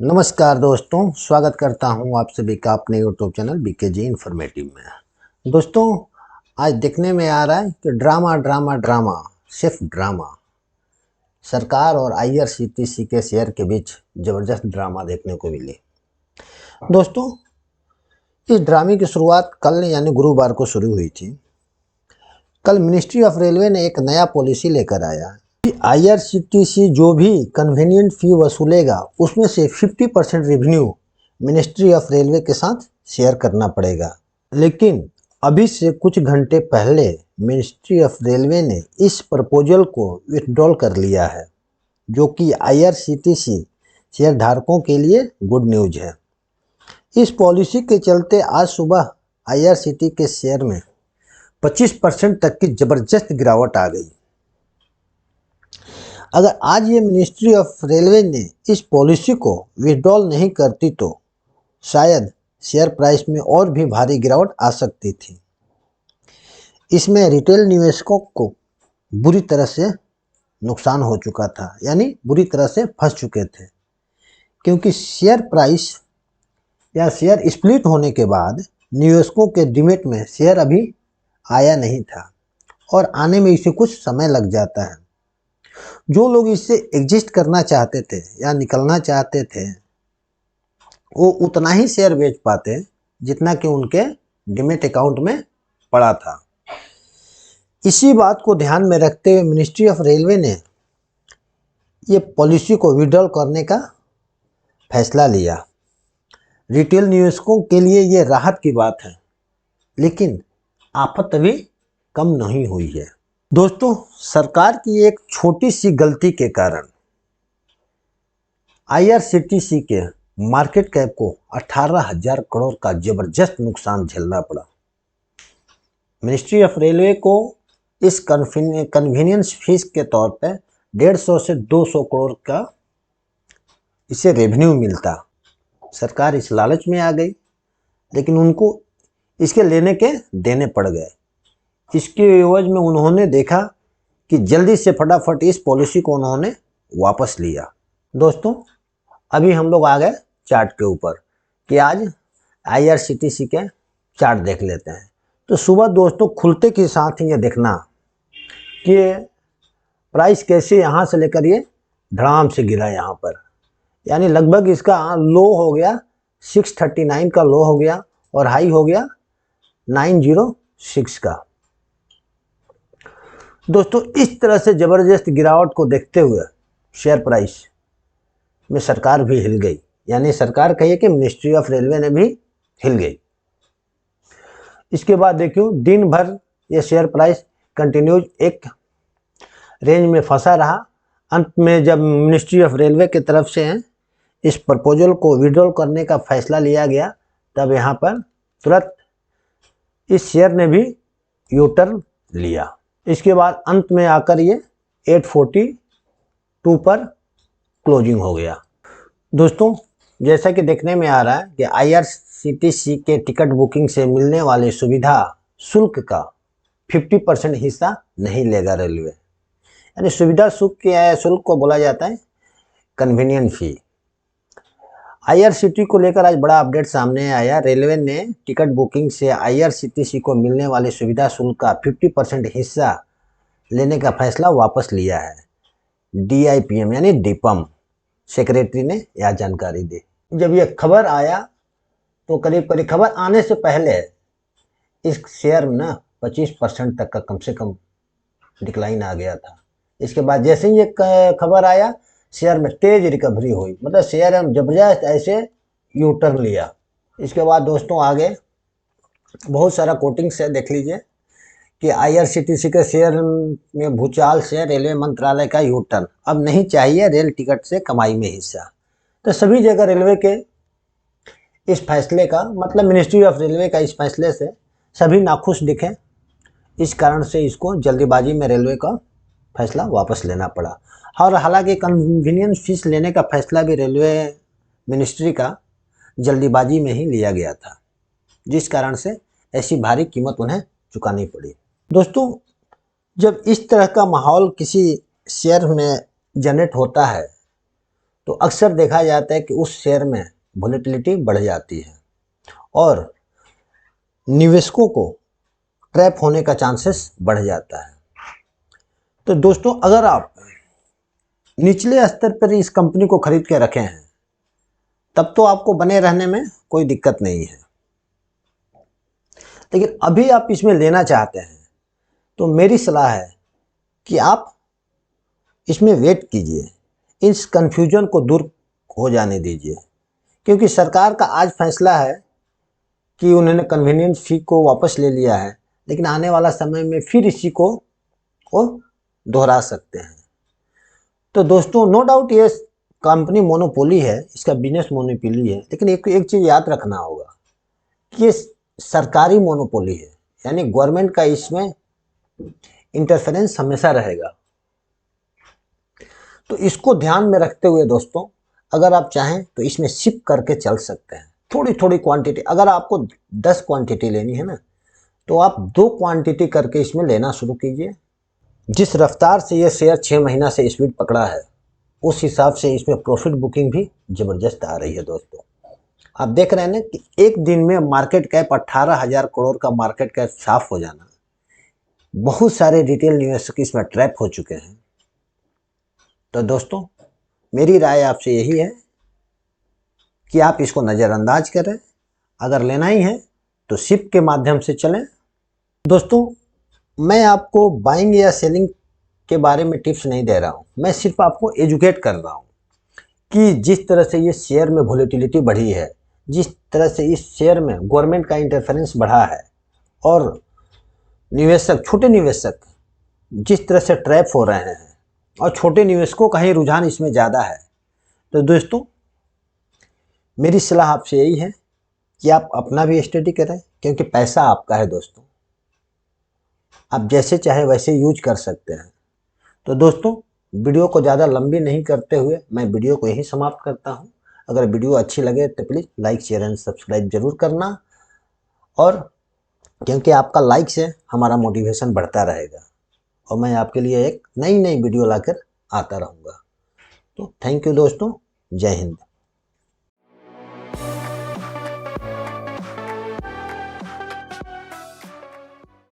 नमस्कार दोस्तों, स्वागत करता हूं आप सभी का अपने यूट्यूब चैनल बीकेजी इन्फॉर्मेटिव में। दोस्तों, आज देखने में आ रहा है कि ड्रामा ड्रामा ड्रामा, सिर्फ ड्रामा। सरकार और आईआरसीटीसी के शेयर के बीच ज़बरदस्त ड्रामा देखने को मिली। दोस्तों, इस ड्रामे की शुरुआत कल यानी गुरुवार को शुरू हुई थी। कल मिनिस्ट्री ऑफ रेलवे ने एक नया पॉलिसी लेकर आया। आईआरसीटीसी जो भी कन्वीनियंट फ़ी वसूलेगा उसमें से 50% रेवेन्यू मिनिस्ट्री ऑफ रेलवे के साथ शेयर करना पड़ेगा। लेकिन अभी से कुछ घंटे पहले मिनिस्ट्री ऑफ रेलवे ने इस प्रपोजल को विथड्रॉल कर लिया है, जो कि आईआरसीटीसी शेयर धारकों के लिए गुड न्यूज है। इस पॉलिसी के चलते आज सुबह आईआरसीटी के शेयर में 25% तक की ज़बरदस्त गिरावट आ गई। अगर आज ये मिनिस्ट्री ऑफ रेलवे ने इस पॉलिसी को विथड्रॉल नहीं करती तो शायद शेयर प्राइस में और भी भारी गिरावट आ सकती थी। इसमें रिटेल निवेशकों को बुरी तरह से नुकसान हो चुका था, यानी बुरी तरह से फंस चुके थे, क्योंकि शेयर प्राइस या शेयर स्प्लिट होने के बाद निवेशकों के डीमैट में शेयर अभी आया नहीं था और आने में इसे कुछ समय लग जाता है। जो लोग इससे एग्जिस्ट करना चाहते थे या निकलना चाहते थे, वो उतना ही शेयर बेच पाते जितना कि उनके डीमैट अकाउंट में पड़ा था। इसी बात को ध्यान में रखते हुए मिनिस्ट्री ऑफ रेलवे ने ये पॉलिसी को विड्रॉल करने का फैसला लिया। रिटेल निवेशकों के लिए ये राहत की बात है, लेकिन आफत अभी कम नहीं हुई है। दोस्तों, सरकार की एक छोटी सी गलती के कारण आईआरसीटीसी के मार्केट कैप को 18,000 करोड़ का जबरदस्त नुकसान झेलना पड़ा। मिनिस्ट्री ऑफ रेलवे को इस कन्वीनियंस फीस के तौर पर 150 से 200 करोड़ का इसे रेवेन्यू मिलता। सरकार इस लालच में आ गई, लेकिन उनको इसके लेने के देने पड़ गए। इसके एवज में उन्होंने देखा कि जल्दी से फटाफट इस पॉलिसी को उन्होंने वापस लिया। दोस्तों, अभी हम लोग आ गए चार्ट के ऊपर कि आज आईआरसीटीसी के चार्ट देख लेते हैं। तो सुबह दोस्तों खुलते के साथ ही ये देखना कि प्राइस कैसे यहाँ से लेकर ये धड़ाम से गिरा यहाँ पर, यानी लगभग इसका लो हो गया 639 का लो हो गया और हाई हो गया 906 का। दोस्तों, इस तरह से ज़बरदस्त गिरावट को देखते हुए शेयर प्राइस में सरकार भी हिल गई, यानी सरकार कहिए कि मिनिस्ट्री ऑफ रेलवे ने भी हिल गई। इसके बाद देखियो दिन भर ये शेयर प्राइस कंटिन्यूज एक रेंज में फंसा रहा। अंत में जब मिनिस्ट्री ऑफ रेलवे की तरफ से इस प्रपोजल को विड्रॉल करने का फैसला लिया गया, तब यहाँ पर तुरंत इस शेयर ने भी यू-टर्न लिया। इसके बाद अंत में आकर ये 842 पर क्लोजिंग हो गया। दोस्तों, जैसा कि देखने में आ रहा है कि आईआरसीटीसी के टिकट बुकिंग से मिलने वाले सुविधा शुल्क का 50% हिस्सा नहीं लेगा रेलवे, यानी सुविधा शुल्क को बोला जाता है कन्वीनियंट फी। आईआरसीटी को लेकर आज बड़ा अपडेट सामने आया। रेलवे ने टिकट बुकिंग से आईआरसीटीसी को मिलने वाले सुविधा शुल्क का 50% हिस्सा लेने का फैसला वापस लिया है। डीआईपीएम यानी डिपम सेक्रेटरी ने यह जानकारी दी। जब यह खबर आया तो करीब खबर आने से पहले इस शेयर में ना 25% तक का कम से कम डिक्लाइन आ गया था। इसके बाद जैसे ही ये खबर आया, शेयर में तेज रिकवरी हुई, मतलब शेयर जबरदस्त ऐसे यू टर्न लिया। इसके बाद दोस्तों आगे बहुत सारा कोटिंग्स है, देख लीजिए कि आईआरसीटीसी के शेयर में भूचाल से रेलवे मंत्रालय का यू टर्न, अब नहीं चाहिए रेल टिकट से कमाई में हिस्सा। तो सभी जगह रेलवे के इस फैसले का मतलब मिनिस्ट्री ऑफ रेलवे का इस फैसले से सभी नाखुश दिखे। इस कारण से इसको जल्दीबाजी में रेलवे का फैसला वापस लेना पड़ा। और हालांकि कन्वीनियंस फीस लेने का फैसला भी रेलवे मिनिस्ट्री का जल्दीबाजी में ही लिया गया था, जिस कारण से ऐसी भारी कीमत उन्हें चुकानी पड़ी। दोस्तों, जब इस तरह का माहौल किसी शेयर में जनरेट होता है तो अक्सर देखा जाता है कि उस शेयर में वोलेटिलिटी बढ़ जाती है और निवेशकों को ट्रैप होने का चांसेस बढ़ जाता है। तो दोस्तों, अगर आप निचले स्तर पर इस कंपनी को खरीद के रखे हैं तब तो आपको बने रहने में कोई दिक्कत नहीं है, लेकिन अभी आप इसमें लेना चाहते हैं तो मेरी सलाह है कि आप इसमें वेट कीजिए, इस कन्फ्यूजन को दूर हो जाने दीजिए, क्योंकि सरकार का आज फैसला है कि उन्होंने कन्वीनियंस फी को वापस ले लिया है, लेकिन आने वाला समय में फिर इसी को वो दोहरा सकते हैं। तो दोस्तों, नो डाउट ये कंपनी मोनोपोली है, इसका बिजनेस मोनोपोली है, लेकिन एक चीज़ याद रखना होगा कि ये सरकारी मोनोपोली है, यानी गवर्नमेंट का इसमें इंटरफेरेंस हमेशा रहेगा। तो इसको ध्यान में रखते हुए दोस्तों, अगर आप चाहें तो इसमें शिप करके चल सकते हैं, थोड़ी थोड़ी क्वांटिटी। अगर आपको 10 क्वांटिटी लेनी है ना, तो आप 2 क्वांटिटी करके इसमें लेना शुरू कीजिए। जिस रफ्तार से ये शेयर 6 महीना से स्पीड पकड़ा है, उस हिसाब से इसमें प्रॉफिट बुकिंग भी ज़बरदस्त आ रही है। दोस्तों, आप देख रहे हैं ना कि एक दिन में मार्केट कैप 18,000 करोड़ का मार्केट कैप साफ हो जाना, बहुत सारे रिटेल निवेशक इसमें ट्रैप हो चुके हैं। तो दोस्तों, मेरी राय आपसे यही है कि आप इसको नज़रअंदाज करें, अगर लेना ही है तो शिप के माध्यम से चलें। दोस्तों, मैं आपको बाइंग या सेलिंग के बारे में टिप्स नहीं दे रहा हूँ, मैं सिर्फ आपको एजुकेट कर रहा हूँ कि जिस तरह से ये शेयर में वोलेटिलिटी बढ़ी है, जिस तरह से इस शेयर में गवर्नमेंट का इंटरफेरेंस बढ़ा है और निवेशक, छोटे निवेशक जिस तरह से ट्रैप हो रहे हैं और छोटे निवेशकों का ही रुझान इसमें ज़्यादा है। तो दोस्तों, मेरी सलाह आपसे यही है कि आप अपना भी स्टडी करें, क्योंकि पैसा आपका है दोस्तों, आप जैसे चाहे वैसे यूज कर सकते हैं। तो दोस्तों, वीडियो को ज़्यादा लंबी नहीं करते हुए मैं वीडियो को यहीं समाप्त करता हूं। अगर वीडियो अच्छी लगे तो please like, share and subscribe जरूर करना, और क्योंकि आपका लाइक से हमारा मोटिवेशन बढ़ता रहेगा और मैं आपके लिए एक नई वीडियो लाकर आता रहूँगा। तो थैंक यू दोस्तों, जय हिंद।